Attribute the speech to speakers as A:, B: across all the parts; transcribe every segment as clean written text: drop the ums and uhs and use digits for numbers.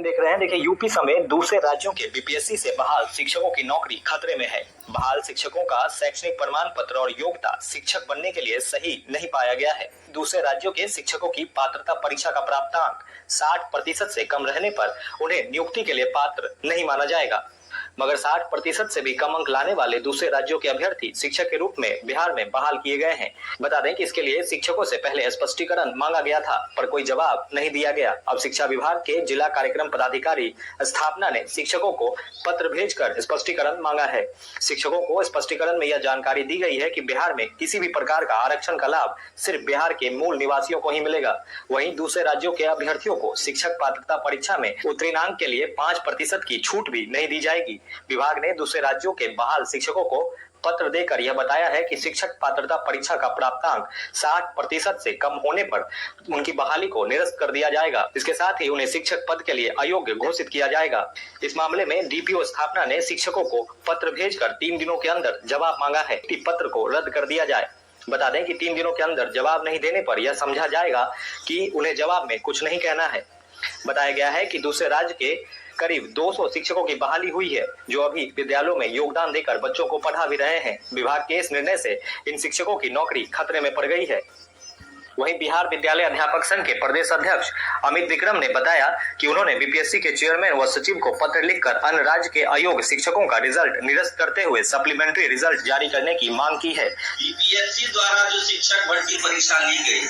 A: देख रहे हैं। देखिए, यूपी समेत दूसरे राज्यों के बीपीएससी से बहाल शिक्षकों की नौकरी खतरे में है। बहाल शिक्षकों का शैक्षणिक प्रमाण पत्र और योग्यता शिक्षक बनने के लिए सही नहीं पाया गया है। दूसरे राज्यों के शिक्षकों की पात्रता परीक्षा का प्राप्तांक 60% से कम रहने पर उन्हें नियुक्ति के लिए पात्र नहीं माना जाएगा, मगर 60% से भी कम अंक लाने वाले दूसरे राज्यों के अभ्यर्थी शिक्षक के रूप में बिहार में बहाल किए गए हैं। बता दें कि इसके लिए शिक्षकों से पहले स्पष्टीकरण मांगा गया था, पर कोई जवाब नहीं दिया गया। अब शिक्षा विभाग के जिला कार्यक्रम पदाधिकारी स्थापना ने शिक्षकों को पत्र भेजकर स्पष्टीकरण मांगा है। शिक्षकों को स्पष्टीकरण में यह जानकारी दी गई है कि बिहार में किसी भी प्रकार का आरक्षण का लाभ सिर्फ बिहार के मूल निवासियों को ही मिलेगा। वहीं दूसरे राज्यों के अभ्यर्थियों को शिक्षक पात्रता परीक्षा में उत्तीर्णांक के लिए 5% की छूट भी नहीं दी जाएगी। विभाग ने दूसरे राज्यों के बहाल शिक्षकों को पत्र देकर यह बताया है कि शिक्षक पात्रता परीक्षा का प्राप्तांक 60% से कम होने पर उनकी बहाली को निरस्त कर दिया जाएगा। इसके साथ ही उन्हें शिक्षक पद के लिए अयोग्य घोषित किया जाएगा। इस मामले में डीपीओ स्थापना ने शिक्षकों को पत्र भेजकर 3 दिनों के अंदर जवाब मांगा है कि पत्र को रद्द कर दिया जाए। बता दें कि 3 दिनों के अंदर जवाब नहीं देने पर यह समझा जाएगा कि उन्हें जवाब में कुछ नहीं कहना है। बताया गया है कि दूसरे राज्य के करीब 200 शिक्षकों की बहाली हुई है, जो अभी विद्यालयों में योगदान देकर बच्चों को पढ़ा भी रहे हैं। विभाग के इस निर्णय से इन शिक्षकों की नौकरी खतरे में पड़ गई है। वहीं बिहार विद्यालय अध्यापक संघ के प्रदेश अध्यक्ष अमित विक्रम ने बताया कि उन्होंने बीपीएससी के चेयरमैन व सचिव को पत्र लिखकर अन्य राज्य के अयोग्य शिक्षकों का रिजल्ट निरस्त करते हुए सप्लीमेंट्री रिजल्ट जारी करने की मांग की है।
B: बीपीएससी द्वारा जो शिक्षक भर्ती परीक्षा ली गई,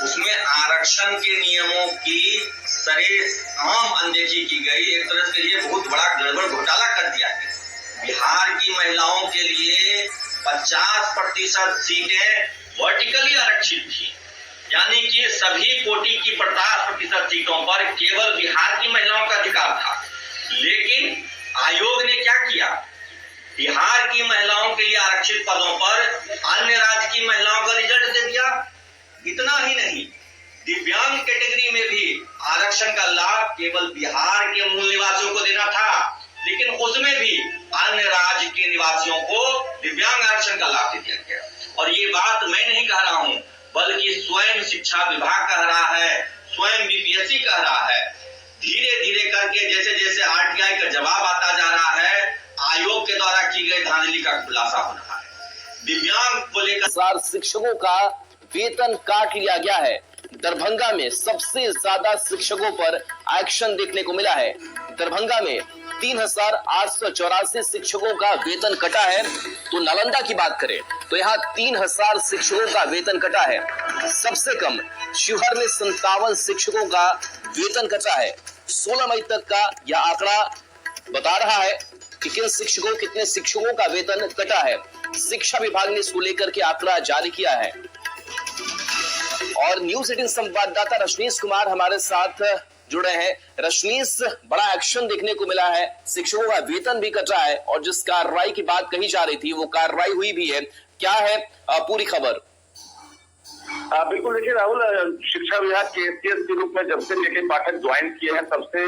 B: उसमें आरक्षण के नियमों की सरेआम अनदेखी की गई। एक तरह से ये बहुत बड़ा गड़बड़ घोटाला कर दिया गया। बिहार की महिलाओं के लिए 50% सीटें वर्टिकली आरक्षित थी, यानी कि सभी कोटि की 50% सीटों पर केवल बिहार की महिलाओं का अधिकार था। लेकिन आयोग ने क्या किया, बिहार की महिलाओं के लिए आरक्षित पदों पर अन्य राज्य की महिलाओं का रिजल्ट दे दिया। इतना ही नहीं, दिव्यांग कैटेगरी में भी आरक्षण का लाभ केवल बिहार के मूल निवासियों को देना था, लेकिन उसमें भी अन्य राज्य के निवासियों को दिव्यांग आरक्षण का लाभ दे दिया गया। और ये बात मैं नहीं कह रहा हूं, बल्कि स्वयं शिक्षा विभाग कह रहा है, स्वयं बीपीएससी कह रहा है। धीरे धीरे करके जैसे जैसे आरटीआई का जवाब आता जा रहा है, आयोग के द्वारा की गई धांधली का खुलासा हो रहा है। दिव्यांग को लेकर
C: शिक्षकों का वेतन काट लिया गया है। दरभंगा में सबसे ज्यादा शिक्षकों पर एक्शन देखने को मिला है। दरभंगा में 3884 शिक्षकों का वेतन कटा है। तो नालंदा की बात करें तो यहाँ 3000 शिक्षकों का वेतन कटा है। सबसे कम शिवहर में 57 शिक्षकों का वेतन कटा है। 16 मई तक का यह आंकड़ा बता रहा है कि कितने शिक्षकों का वेतन कटा है। शिक्षा विभाग ने इसको लेकर के आंकड़ा जारी किया है। और न्यूज 18 संवाददाता रजनीश कुमार हमारे साथ जुड़े हैं। रजनीश, बड़ा एक्शन देखने को मिला है, शिक्षकों का वेतन भी कटा है और जिस कार्रवाई की बात कही जा रही थी वो कार्रवाई हुई भी है। क्या है पूरी खबर?
D: बिल्कुल, देखिए राहुल, शिक्षा विभाग के एसीएस के रूप में जब से लेके पाठक ज्वाइन किए हैं तब से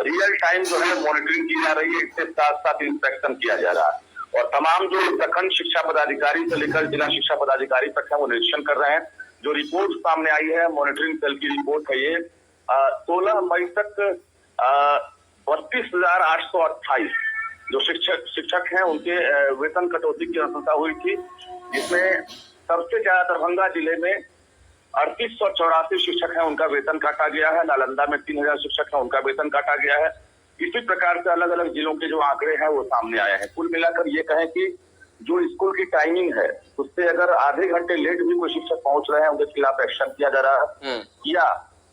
D: रियल टाइम जो है मॉनिटरिंग की जा रही है। इसके साथ साथ इंस्पेक्शन किया जा रहा है और तमाम जो प्रखंड शिक्षा पदाधिकारी से लेकर जिला शिक्षा पदाधिकारी तक है वो निरीक्षण कर रहे हैं। जो रिपोर्ट सामने आई है, मॉनिटरिंग सेल की रिपोर्ट है ये, 16 मई तक 32,828 जो शिक्षक हैं उनके वेतन कटौती की अनुशंसा हुई थी, जिसमें सबसे ज्यादा दरभंगा जिले में 3884 शिक्षक हैं, उनका वेतन काटा गया है। नालंदा में 3000 शिक्षक हैं, उनका वेतन काटा गया है। इसी प्रकार से अलग अलग जिलों के जो आंकड़े हैं वो सामने आए हैं। कुल मिलाकर ये कहें कि जो स्कूल की टाइमिंग है उससे अगर आधे घंटे लेट भी कोई शिक्षक पहुंच रहे हैं उनके खिलाफ एक्शन किया जा रहा है, या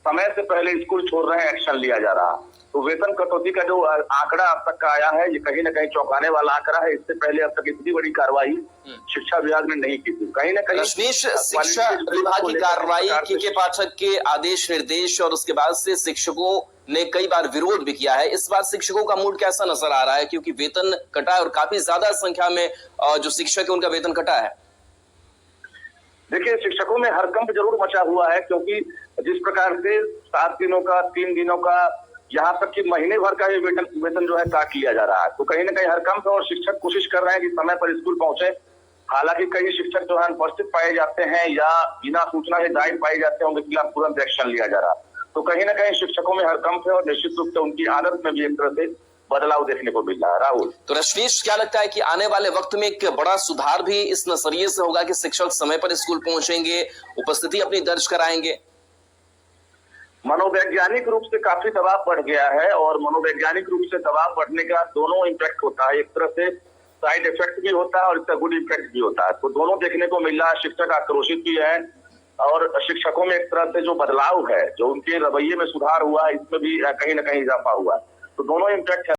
D: समय से पहले स्कूल छोड़ रहे हैं एक्शन लिया जा रहा है। तो वेतन कटौती का जो आंकड़ा अब तक का आया है ये कहीं ना कहीं चौंकाने वाला आंकड़ा है। इससे पहले अब तक इतनी बड़ी कार्रवाई शिक्षा विभाग ने नहीं की थी। कहीं ना कहीं
C: रजनीश, शिक्षा विभाग की कार्रवाई के पाठक के आदेश निर्देश और उसके बाद से शिक्षकों ने कई बार विरोध भी किया है। इस बार शिक्षकों का मूड कैसा नजर आ रहा है, क्योंकि वेतन कटा है और काफी ज्यादा संख्या में जो शिक्षक है उनका वेतन कटा है?
D: देखिए, शिक्षकों में हड़कंप जरूर मचा हुआ है, क्योंकि जिस प्रकार से 7 दिनों का, 3 दिनों का, यहाँ तक कि महीने भर का ये वेतन जो है काट लिया जा रहा है। तो कहीं ना कहीं हड़कंप है और शिक्षक कोशिश कर रहे हैं कि समय पर स्कूल पहुंचे। हालांकि कई शिक्षक जो है अनुपस्थित पाए जाते हैं या बिना सूचना के गायब पाए जाते हैं, उनके खिलाफ तुरंत एक्शन लिया जा रहा है। तो कहीं ना कहीं शिक्षकों में हड़कंप है और निश्चित रूप से उनकी आदत में भी एक तरह से बदलाव देखने को मिल रहा है। राहुल,
C: तो रश्मीश, क्या लगता है कि आने वाले वक्त में एक बड़ा सुधार भी इस नजरिए से होगा कि शिक्षक समय पर स्कूल पहुंचेंगे, उपस्थिति अपनी दर्ज कराएंगे?
D: मनोवैज्ञानिक रूप से काफी दबाव बढ़ गया है और मनोवैज्ञानिक रूप से दबाव बढ़ने का दोनों इम्पैक्ट होता है। एक तरह से साइड इफेक्ट भी होता है और इसका गुड इम्पैक्ट भी होता है, तो दोनों देखने को मिल रहा है। शिक्षक आक्रोशित भी है और शिक्षकों में एक तरह से जो बदलाव है, जो उनके रवैये में सुधार हुआ है, इसमें भी कहीं ना कहीं इजाफा हुआ है, तो दोनों इम्पैक्ट है।